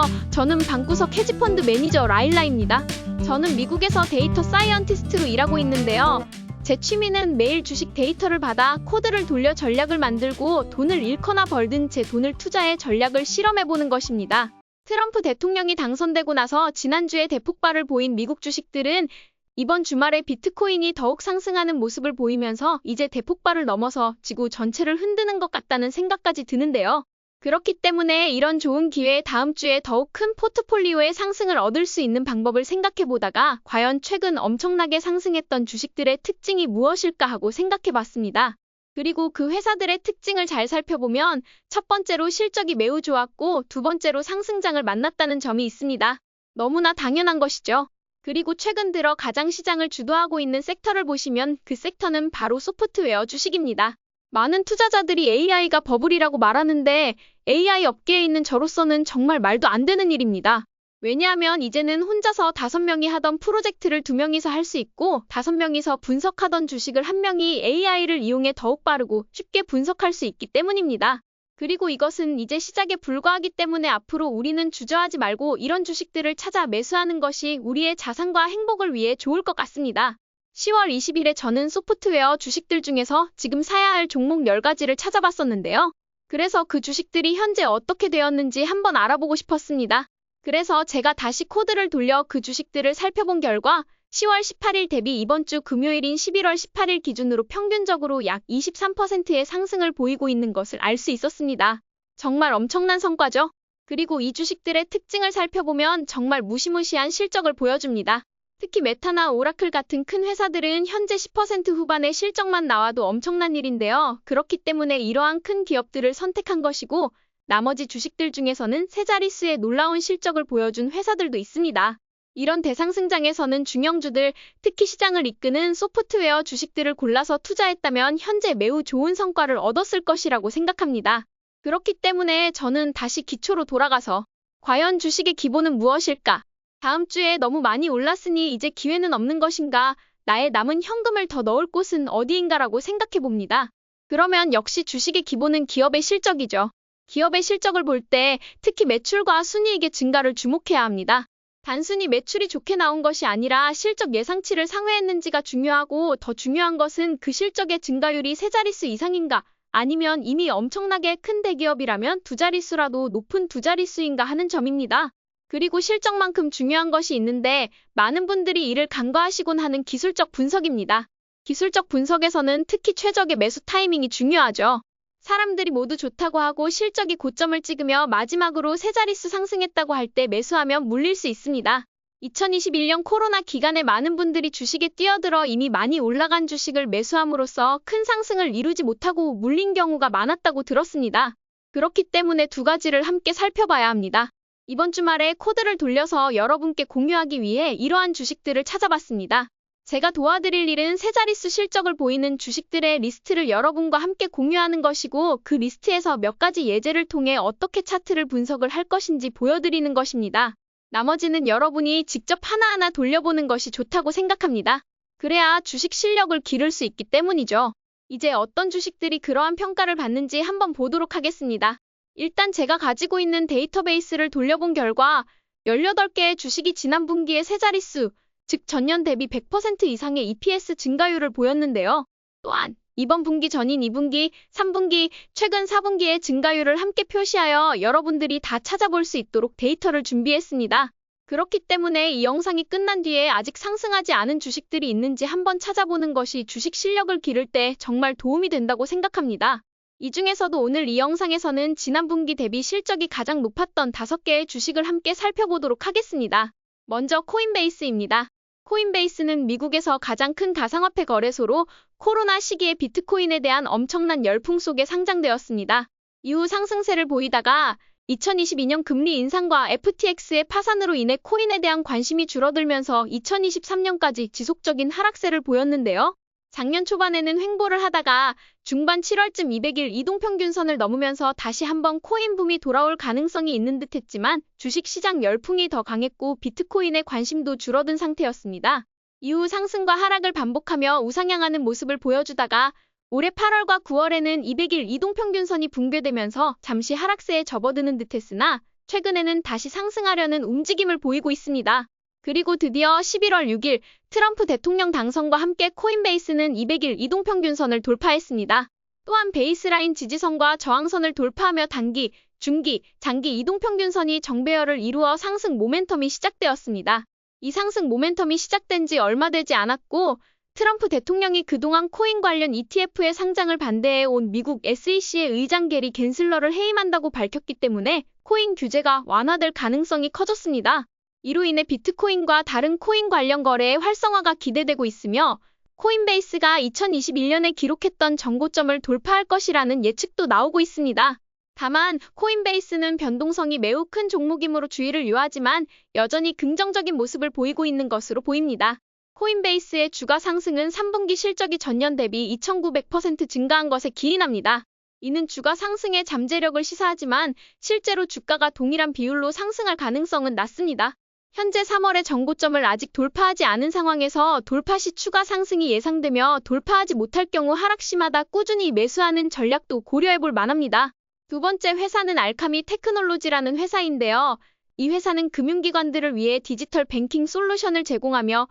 안녕하세요. 저는 방구석 헤지펀드 매니저 라일라입니다. 저는 미국에서 데이터 사이언티스트로 일하고 있는데요. 제 취미는 매일 주식 데이터를 받아 코드를 돌려 전략을 만들고 돈을 잃거나 벌든 제 돈을 투자해 전략을 실험해보는 것입니다. 트럼프 대통령이 당선되고 나서 지난주에 대폭발을 보인 미국 주식들은 이번 주말에 비트코인이 더욱 상승하는 모습을 보이면서 이제 대폭발을 넘어서 지구 전체를 흔드는 것 같다는 생각까지 드는데요. 그렇기 때문에 이런 좋은 기회에 다음 주에 더욱 큰 포트폴리오의 상승을 얻을 수 있는 방법을 생각해보다가 과연 최근 엄청나게 상승했던 주식들의 특징이 무엇일까 하고 생각해봤습니다. 그리고 그 회사들의 특징을 잘 살펴보면 첫 번째로 실적이 매우 좋았고 두 번째로 상승장을 만났다는 점이 있습니다. 너무나 당연한 것이죠. 그리고 최근 들어 가장 시장을 주도하고 있는 섹터를 보시면 그 섹터는 바로 소프트웨어 주식입니다. 많은 투자자들이 AI가 버블이라고 말하는데 AI 업계에 있는 저로서는 정말 말도 안 되는 일입니다. 왜냐하면 이제는 혼자서 5명이 하던 프로젝트를 2명이서 할 수 있고 5명이서 분석하던 주식을 1명이 AI를 이용해 더욱 빠르고 쉽게 분석할 수 있기 때문입니다. 그리고 이것은 이제 시작에 불과하기 때문에 앞으로 우리는 주저하지 말고 이런 주식들을 찾아 매수하는 것이 우리의 자산과 행복을 위해 좋을 것 같습니다. 10월 20일에 저는 소프트웨어 주식들 중에서 지금 사야 할 종목 10가지를 찾아봤었는데요. 그래서 그 주식들이 현재 어떻게 되었는지 한번 알아보고 싶었습니다. 그래서 제가 다시 코드를 돌려 그 주식들을 살펴본 결과 10월 18일 대비 이번 주 금요일인 11월 18일 기준으로 평균적으로 약 23%의 상승을 보이고 있는 것을 알 수 있었습니다. 정말 엄청난 성과죠. 그리고 이 주식들의 특징을 살펴보면 정말 무시무시한 실적을 보여줍니다. 특히 메타나 오라클 같은 큰 회사들은 현재 10% 후반의 실적만 나와도 엄청난 일인데요. 그렇기 때문에 이러한 큰 기업들을 선택한 것이고 나머지 주식들 중에서는 세 자릿수의 놀라운 실적을 보여준 회사들도 있습니다. 이런 대상승장에서는 중형주들, 특히 시장을 이끄는 소프트웨어 주식들을 골라서 투자했다면 현재 매우 좋은 성과를 얻었을 것이라고 생각합니다. 그렇기 때문에 저는 다시 기초로 돌아가서 과연 주식의 기본은 무엇일까? 다음 주에 너무 많이 올랐으니 이제 기회는 없는 것인가? 나의 남은 현금을 더 넣을 곳은 어디인가라고 생각해 봅니다. 그러면 역시 주식의 기본은 기업의 실적이죠. 기업의 실적을 볼 때 특히 매출과 순이익의 증가를 주목해야 합니다. 단순히 매출이 좋게 나온 것이 아니라 실적 예상치를 상회했는지가 중요하고 더 중요한 것은 그 실적의 증가율이 세 자릿수 이상인가 아니면 이미 엄청나게 큰 대기업이라면 두 자릿수라도 높은 두 자릿수인가 하는 점입니다. 그리고 실적만큼 중요한 것이 있는데 많은 분들이 이를 간과하시곤 하는 기술적 분석입니다. 기술적 분석에서는 특히 최적의 매수 타이밍이 중요하죠. 사람들이 모두 좋다고 하고 실적이 고점을 찍으며 마지막으로 세 자릿수 상승했다고 할 때 매수하면 물릴 수 있습니다. 2021년 코로나 기간에 많은 분들이 주식에 뛰어들어 이미 많이 올라간 주식을 매수함으로써 큰 상승을 이루지 못하고 물린 경우가 많았다고 들었습니다. 그렇기 때문에 두 가지를 함께 살펴봐야 합니다. 이번 주말에 코드를 돌려서 여러분께 공유하기 위해 이러한 주식들을 찾아봤습니다. 제가 도와드릴 일은 세 자릿수 실적을 보이는 주식들의 리스트를 여러분과 함께 공유하는 것이고 그 리스트에서 몇 가지 예제를 통해 어떻게 차트를 분석을 할 것인지 보여드리는 것입니다. 나머지는 여러분이 직접 하나하나 돌려보는 것이 좋다고 생각합니다. 그래야 주식 실력을 기를 수 있기 때문이죠. 이제 어떤 주식들이 그러한 평가를 받는지 한번 보도록 하겠습니다. 일단 제가 가지고 있는 데이터베이스를 돌려본 결과 18개의 주식이 지난 분기에 세 자릿수, 즉 전년 대비 100% 이상의 EPS 증가율을 보였는데요. 또한 이번 분기 전인 2분기, 3분기, 최근 4분기의 증가율을 함께 표시하여 여러분들이 다 찾아볼 수 있도록 데이터를 준비했습니다. 그렇기 때문에 이 영상이 끝난 뒤에 아직 상승하지 않은 주식들이 있는지 한번 찾아보는 것이 주식 실력을 기를 때 정말 도움이 된다고 생각합니다. 이 중에서도 오늘 이 영상에서는 지난 분기 대비 실적이 가장 높았던 5개의 주식을 함께 살펴보도록 하겠습니다. 먼저 코인베이스입니다. 코인베이스는 미국에서 가장 큰 가상화폐 거래소로 코로나 시기에 비트코인에 대한 엄청난 열풍 속에 상장되었습니다. 이후 상승세를 보이다가 2022년 금리 인상과 FTX의 파산으로 인해 코인에 대한 관심이 줄어들면서 2023년까지 지속적인 하락세를 보였는데요. 작년 초반에는 횡보를 하다가 중반 7월쯤 200일 이동평균선을 넘으면서 다시 한번 코인 붐이 돌아올 가능성이 있는 듯 했지만 주식시장 열풍이 더 강했고 비트코인의 관심도 줄어든 상태였습니다. 이후 상승과 하락을 반복하며 우상향하는 모습을 보여주다가 올해 8월과 9월에는 200일 이동평균선이 붕괴되면서 잠시 하락세에 접어드는 듯했으나 최근에는 다시 상승하려는 움직임을 보이고 있습니다. 그리고 드디어 11월 6일 트럼프 대통령 당선과 함께 코인베이스는 200일 이동평균선을 돌파했습니다. 또한 베이스라인 지지선과 저항선을 돌파하며 단기, 중기, 장기 이동평균선이 정배열을 이루어 상승 모멘텀이 시작되었습니다. 이 상승 모멘텀이 시작된 지 얼마 되지 않았고 트럼프 대통령이 그동안 코인 관련 ETF의 상장을 반대해온 미국 SEC의 의장 게리 겐슬러를 해임한다고 밝혔기 때문에 코인 규제가 완화될 가능성이 커졌습니다. 이로 인해 비트코인과 다른 코인 관련 거래의 활성화가 기대되고 있으며 코인베이스가 2021년에 기록했던 전고점을 돌파할 것이라는 예측도 나오고 있습니다. 다만 코인베이스는 변동성이 매우 큰 종목이므로 주의를 요하지만 여전히 긍정적인 모습을 보이고 있는 것으로 보입니다. 코인베이스의 주가 상승은 3분기 실적이 전년 대비 2,900% 증가한 것에 기인합니다. 이는 주가 상승의 잠재력을 시사하지만 실제로 주가가 동일한 비율로 상승할 가능성은 낮습니다. 현재 3월의 전고점을 아직 돌파하지 않은 상황에서 돌파 시 추가 상승이 예상되며 돌파하지 못할 경우 하락 시마다 꾸준히 매수하는 전략도 고려해볼 만합니다. 두 번째 회사는 알카미 테크놀로지라는 회사인데요. 이 회사는 금융기관들을 위해 디지털 뱅킹 솔루션을 제공하며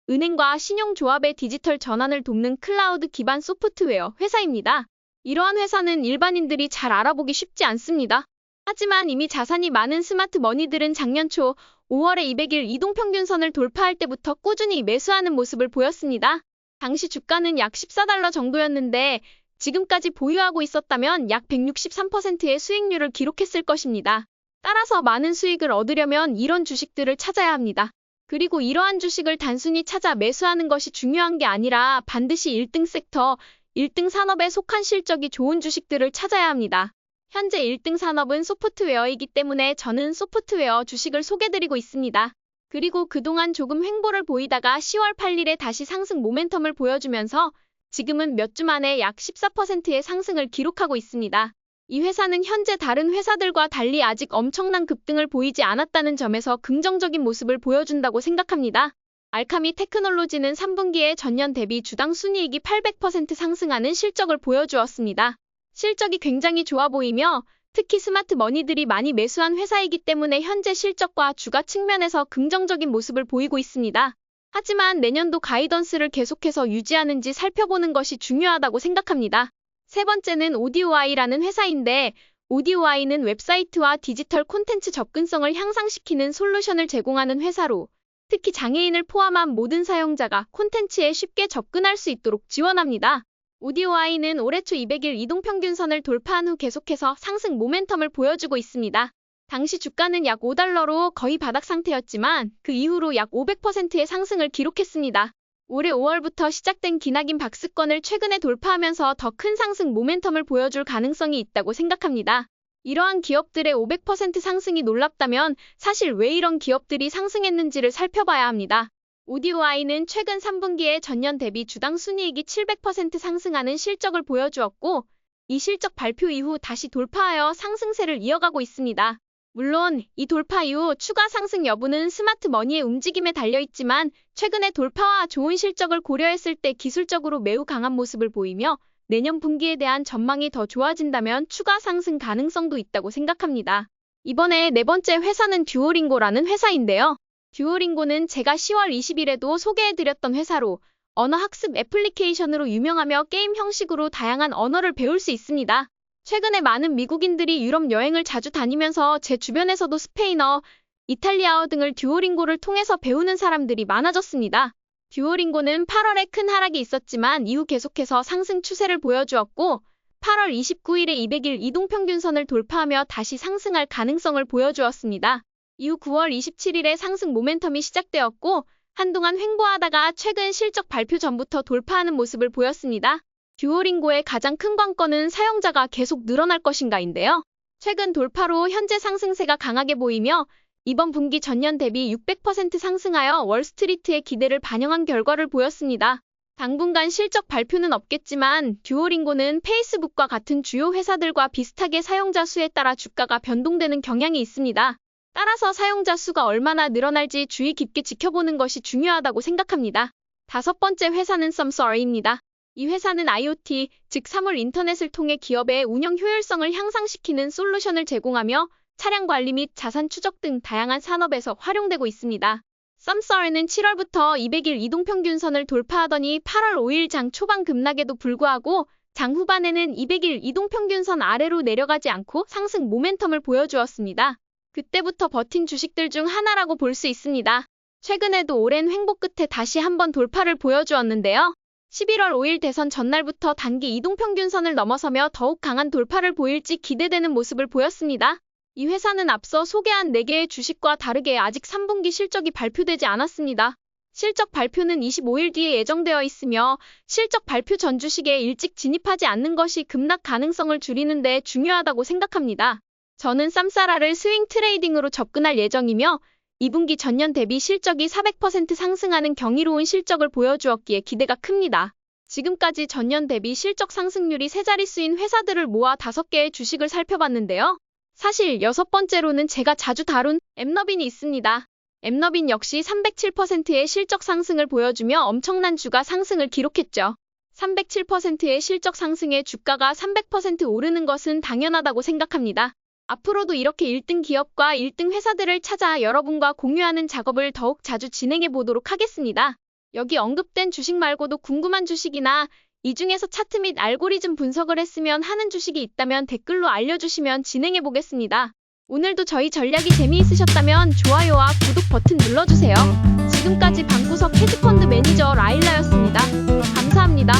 은행과 신용조합의 디지털 전환을 돕는 클라우드 기반 소프트웨어 회사입니다. 이러한 회사는 일반인들이 잘 알아보기 쉽지 않습니다. 하지만 이미 자산이 많은 스마트 머니들은 작년 초 5월에 200일 이동평균선을 돌파할 때부터 꾸준히 매수하는 모습을 보였습니다. 당시 주가는 약 14달러 정도였는데 지금까지 보유하고 있었다면 약 163%의 수익률을 기록했을 것입니다. 따라서 많은 수익을 얻으려면 이런 주식들을 찾아야 합니다. 그리고 이러한 주식을 단순히 찾아 매수하는 것이 중요한 게 아니라 반드시 1등 섹터, 1등 산업에 속한 실적이 좋은 주식들을 찾아야 합니다. 현재 1등 산업은 소프트웨어이기 때문에 저는 소프트웨어 주식을 소개드리고 있습니다. 그리고 그동안 조금 횡보를 보이다가 10월 8일에 다시 상승 모멘텀을 보여주면서 지금은 몇 주 만에 약 14%의 상승을 기록하고 있습니다. 이 회사는 현재 다른 회사들과 달리 아직 엄청난 급등을 보이지 않았다는 점에서 긍정적인 모습을 보여준다고 생각합니다. 알카미 테크놀로지는 3분기에 전년 대비 주당 순이익이 800% 상승하는 실적을 보여주었습니다. 실적이 굉장히 좋아 보이며 특히 스마트 머니들이 많이 매수한 회사이기 때문에 현재 실적과 주가 측면에서 긍정적인 모습을 보이고 있습니다. 하지만 내년도 가이던스를 계속해서 유지하는지 살펴보는 것이 중요하다고 생각합니다. 세 번째는 오디오아이라는 회사인데 오디오아이는 웹사이트와 디지털 콘텐츠 접근성을 향상시키는 솔루션을 제공하는 회사로 특히 장애인을 포함한 모든 사용자가 콘텐츠에 쉽게 접근할 수 있도록 지원합니다. 오디오아이는 올해 초 200일 이동평균선을 돌파한 후 계속해서 상승 모멘텀을 보여주고 있습니다. 당시 주가는 약 5달러로 거의 바닥 상태였지만 그 이후로 약 500%의 상승을 기록했습니다. 올해 5월부터 시작된 기나긴 박스권을 최근에 돌파하면서 더 큰 상승 모멘텀을 보여줄 가능성이 있다고 생각합니다. 이러한 기업들의 500% 상승이 놀랍다면 사실 왜 이런 기업들이 상승했는지를 살펴봐야 합니다. 오디오아이는 최근 3분기에 전년 대비 주당 순이익이 700% 상승하는 실적을 보여주었고 이 실적 발표 이후 다시 돌파하여 상승세를 이어가고 있습니다. 물론 이 돌파 이후 추가 상승 여부는 스마트 머니의 움직임에 달려있지만 최근의 돌파와 좋은 실적을 고려했을 때 기술적으로 매우 강한 모습을 보이며 내년 분기에 대한 전망이 더 좋아진다면 추가 상승 가능성도 있다고 생각합니다. 이번에 네 번째 회사는 듀오링고라는 회사인데요. 듀오링고는 제가 10월 20일에도 소개해드렸던 회사로 언어 학습 애플리케이션으로 유명하며 게임 형식으로 다양한 언어를 배울 수 있습니다. 최근에 많은 미국인들이 유럽 여행을 자주 다니면서 제 주변에서도 스페인어, 이탈리아어 등을 듀오링고를 통해서 배우는 사람들이 많아졌습니다. 듀오링고는 8월에 큰 하락이 있었지만 이후 계속해서 상승 추세를 보여주었고 8월 29일에 200일 이동평균선을 돌파하며 다시 상승할 가능성을 보여주었습니다. 이후 9월 27일에 상승 모멘텀이 시작되었고 한동안 횡보하다가 최근 실적 발표 전부터 돌파하는 모습을 보였습니다. 듀오링고의 가장 큰 관건은 사용자가 계속 늘어날 것인가인데요. 최근 돌파로 현재 상승세가 강하게 보이며 이번 분기 전년 대비 600% 상승하여 월스트리트의 기대를 반영한 결과를 보였습니다. 당분간 실적 발표는 없겠지만 듀오링고는 페이스북과 같은 주요 회사들과 비슷하게 사용자 수에 따라 주가가 변동되는 경향이 있습니다. 따라서 사용자 수가 얼마나 늘어날지 주의 깊게 지켜보는 것이 중요하다고 생각합니다. 다섯 번째 회사는 썸서리입니다. 이 회사는 IoT, 즉 사물 인터넷을 통해 기업의 운영 효율성을 향상시키는 솔루션을 제공하며 차량 관리 및 자산 추적 등 다양한 산업에서 활용되고 있습니다. 썸서에는 7월부터 200일 이동평균선을 돌파하더니 8월 5일 장 초반 급락에도 불구하고 장 후반에는 200일 이동평균선 아래로 내려가지 않고 상승 모멘텀을 보여주었습니다. 그때부터 버틴 주식들 중 하나라고 볼 수 있습니다. 최근에도 오랜 횡보 끝에 다시 한번 돌파를 보여주었는데요. 11월 5일 대선 전날부터 단기 이동평균선을 넘어서며 더욱 강한 돌파를 보일지 기대되는 모습을 보였습니다. 이 회사는 앞서 소개한 4개의 주식과 다르게 아직 3분기 실적이 발표되지 않았습니다. 실적 발표는 25일 뒤에 예정되어 있으며 실적 발표 전 주식에 일찍 진입하지 않는 것이 급락 가능성을 줄이는 데 중요하다고 생각합니다. 저는 쌈싸라를 스윙 트레이딩으로 접근할 예정이며 2분기 전년 대비 실적이 400% 상승하는 경이로운 실적을 보여주었기에 기대가 큽니다. 지금까지 전년 대비 실적 상승률이 3자릿수인 회사들을 모아 5개의 주식을 살펴봤는데요. 사실 6번째로는 제가 자주 다룬 엠너빈이 있습니다. 엠너빈 역시 307%의 실적 상승을 보여주며 엄청난 주가 상승을 기록했죠. 307%의 실적 상승에 주가가 300% 오르는 것은 당연하다고 생각합니다. 앞으로도 이렇게 1등 기업과 1등 회사들을 찾아 여러분과 공유하는 작업을 더욱 자주 진행해 보도록 하겠습니다. 여기 언급된 주식 말고도 궁금한 주식이나 이 중에서 차트 및 알고리즘 분석을 했으면 하는 주식이 있다면 댓글로 알려주시면 진행해 보겠습니다. 오늘도 저희 전략이 재미있으셨다면 좋아요와 구독 버튼 눌러주세요. 지금까지 방구석 헤지펀드 매니저 라일라였습니다. 감사합니다.